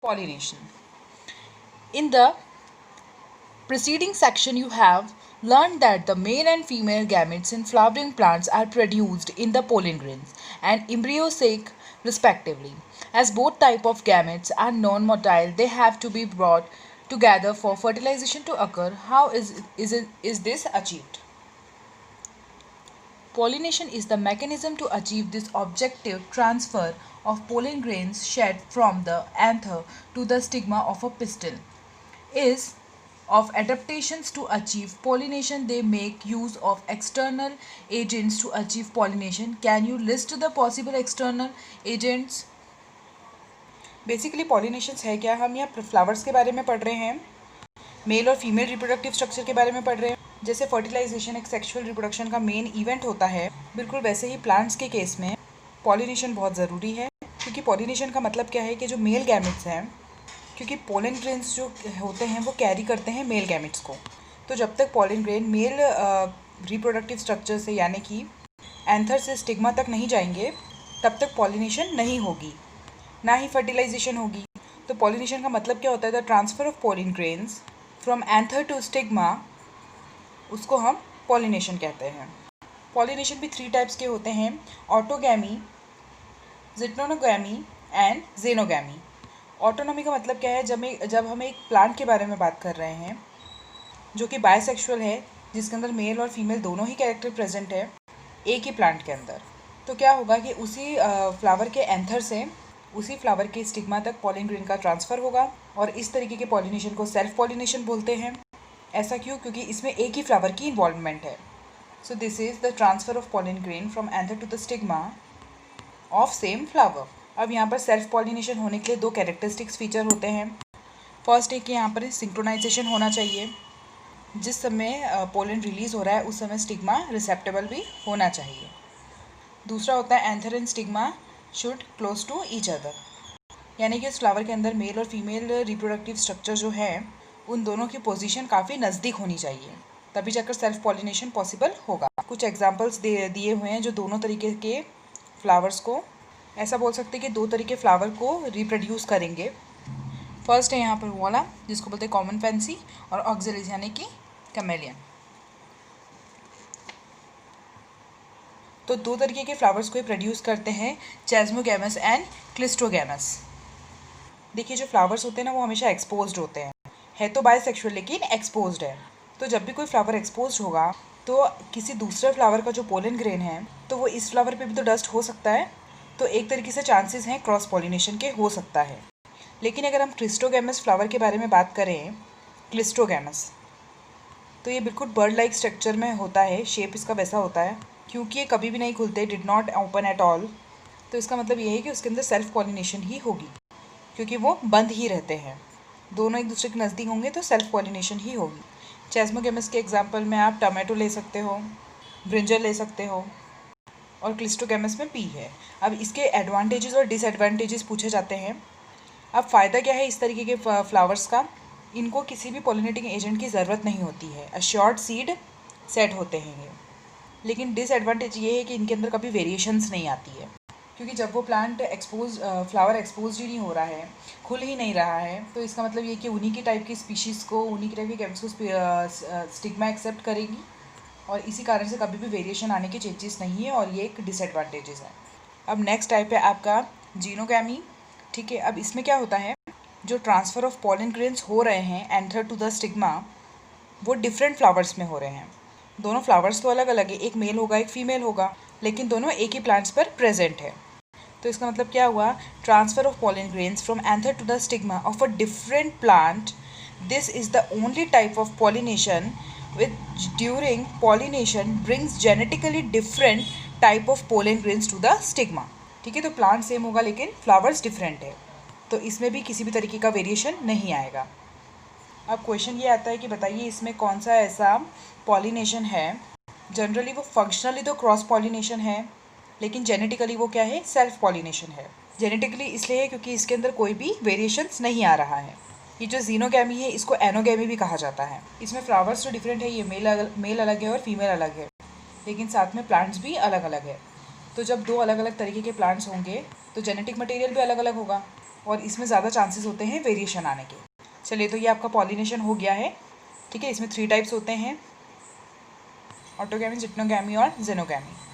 pollination. In the preceding section, you have learned that the male and female gametes in flowering plants are produced in the pollen grains and embryo sac respectively. As both type of gametes are non-motile, they have to be brought together for fertilization to occur. How is this achieved? Pollination is the mechanism to achieve this objective transfer of pollen grains shed from the anther to the stigma of a pistil. Is of adaptations to achieve pollination, they make use of external agents to achieve pollination. Can you list the possible external agents? Basically pollinations है क्या, हम यहाँ flowers के बारे में पढ़ रहे हैं, मेल और फीमेल रिप्रोडक्टिव स्ट्रक्चर के बारे में पढ़ रहे हैं. जैसे फर्टिलाइजेशन एक सेक्सुअल रिप्रोडक्शन का मेन इवेंट होता है, बिल्कुल वैसे ही प्लांट्स के केस में पॉलिनेशन बहुत ज़रूरी है. क्योंकि पॉलिनेशन का मतलब क्या है कि जो मेल गैमेट्स हैं, क्योंकि पोलन ग्रेन्स जो होते हैं वो कैरी करते हैं मेल गैमेट्स को, तो जब तक pollen grain male reproductive structure से यानी कि एंथर से स्टिग्मा तक नहीं जाएंगे, तब तक पॉलिनेशन नहीं होगी, ना ही फर्टिलाइजेशन होगी. तो पॉलिनेशन का मतलब क्या होता है? The transfer of pollen grains from anther to stigma, उसको हम पॉलिनेशन कहते हैं. पॉलिनेशन भी 3 टाइप्स के होते हैं, ऑटोगैमी, जिटोनोगैमी एंड जेनोगैमी. ऑटोनॉमी का मतलब क्या है? जब हम एक प्लांट के बारे में बात कर रहे हैं जो कि बायसेक्सुअल है, जिसके अंदर मेल और फीमेल दोनों ही कैरेक्टर प्रेजेंट है एक ही प्लांट के अंदर, तो क्या होगा कि उसी फ्लावर के एंथर से उसी फ्लावर के स्टिग्मा तक पॉलन ग्रेन का ट्रांसफ़र होगा, और इस तरीके के पॉलिनेशन को सेल्फ पॉलिनेशन बोलते हैं. ऐसा क्यों? क्योंकि इसमें एक ही फ्लावर की इन्वॉल्वमेंट है. So this is the transfer of pollen grain from anther to the stigma of same flower. अब यहाँ पर सेल्फ पॉलिनेशन होने के लिए 2 कैरेक्टरिस्टिक्स फीचर होते हैं. फर्स्ट है कि यहाँ पर सिंक्रोनाइजेशन होना चाहिए, जिस समय पोलन रिलीज़ हो रहा है उस समय स्टिग्मा रिसेप्टेबल भी होना चाहिए. दूसरा होता है anther and stigma should close to each other, यानी कि इस फ्लावर के अंदर मेल और फीमेल रिप्रोडक्टिव स्ट्रक्चर जो है उन दोनों की पोजीशन काफ़ी नज़दीक होनी चाहिए, तभी जाकर सेल्फ पॉलिनेशन पॉसिबल होगा. कुछ एग्जांपल्स दिए हुए हैं जो दोनों तरीके के फ्लावर्स को, ऐसा बोल सकते हैं कि 2 तरीके फ्लावर को रिप्रोड्यूस करेंगे. फर्स्ट है यहाँ पर वाला जिसको बोलते हैं कॉमन फैंसी, और ऑक्सिलिस यानी कि कैमेलियन. तो 2 तरीके के फ्लावर्स को प्रोड्यूस करते हैं, चेस्मोगैमस एंड क्लिस्टोगैमस. देखिए जो फ्लावर्स होते हैं ना वो हमेशा एक्सपोज्ड होते हैं, है तो बायसेक्सुअल लेकिन एक्सपोज्ड है. तो जब भी कोई फ्लावर एक्सपोज्ड होगा तो किसी दूसरे फ्लावर का जो पोलन ग्रेन है तो वो इस फ्लावर पे भी तो डस्ट हो सकता है, तो एक तरीके से चांसेस हैं क्रॉस पॉलिनेशन के हो सकता है. लेकिन अगर हम क्लिस्टोगैमस फ्लावर के बारे में बात करें, क्लिस्टोगैमस, तो ये बिल्कुल बर्ड लाइक स्ट्रक्चर में होता है, शेप इसका वैसा होता है. क्योंकि ये कभी भी नहीं खुलते, did not open at all, तो इसका मतलब ये है कि उसके अंदर सेल्फ पॉलिनेशन ही होगी, क्योंकि वो बंद ही रहते हैं. दोनों एक दूसरे के नज़दीक होंगे तो सेल्फ पॉलिनेशन ही होगी. चेस्मोगैमस के एग्जाम्पल में आप टमाटो ले सकते हो, ब्रिंजल ले सकते हो, और क्लिस्टोगैमस में पी है. अब इसके एडवांटेजेस और डिसएडवांटेजेस पूछे जाते हैं. अब फ़ायदा क्या है इस तरीके के फ्लावर्स का? इनको किसी भी पॉलिनेटिंग एजेंट की ज़रूरत नहीं होती है, अश्योर्ड सीड सेट होते हैं ये. लेकिन डिसएडवांटेज ये है कि इनके अंदर कभी वेरिएशंस नहीं आती है, क्योंकि जब वो प्लांट फ्लावर एक्सपोज ही नहीं हो रहा है, खुल ही नहीं रहा है, तो इसका मतलब ये कि उन्हीं की टाइप की स्पीशीज़ को, उन्हीं की टाइप की गैमेट्स को स्टिग्मा एक्सेप्ट करेगी, और इसी कारण से कभी भी वेरिएशन आने के चांसेस नहीं है, और ये एक डिसएडवांटेजेस है. अब नेक्स्ट टाइप है आपका जीनोगैमी. ठीक है, अब इसमें क्या होता है, जो ट्रांसफ़र ऑफ पोलन ग्रेन्स हो रहे हैं एंथर टू द स्टिग्मा, वो डिफरेंट फ्लावर्स में हो रहे हैं. दोनों फ्लावर्स तो अलग अलग है, एक मेल होगा एक फीमेल होगा, लेकिन दोनों एक ही प्लांट्स पर प्रेजेंट है. तो इसका मतलब क्या हुआ? Transfer of pollen grains from anther to the stigma of a different plant. This is the only type of pollination which during pollination brings genetically different type of pollen grains to the stigma. ठीक है, तो plant same होगा लेकिन flowers different है, तो इसमें भी किसी भी तरीके का वेरिएशन नहीं आएगा. अब क्वेश्चन ये आता है कि बताइए इसमें कौन सा ऐसा पॉलिनेशन है, जनरली वो फंक्शनली तो क्रॉस पॉलिनेशन है, लेकिन जेनेटिकली वो क्या है? सेल्फ पॉलिनेशन है. जेनेटिकली इसलिए है क्योंकि इसके अंदर कोई भी वेरिएशंस नहीं आ रहा है. ये जो जीनोगैमी है इसको एनोगैमी भी कहा जाता है. इसमें फ्लावर्स तो डिफरेंट है, ये मेल अलग है और फीमेल अलग है, लेकिन साथ में प्लांट्स भी अलग अलग है. तो जब 2 अलग अलग तरीके के प्लांट्स होंगे तो जेनेटिक मटेरियल भी अलग अलग होगा, और इसमें ज़्यादा चांसेस होते हैं वेरिएशन आने के। चलिए, तो ये आपका पॉलिनेशन हो गया है। ठीक है, इसमें 3 टाइप्स होते हैं, ऑटोगैमी, जिटनोगैमी और जेनोगैमी।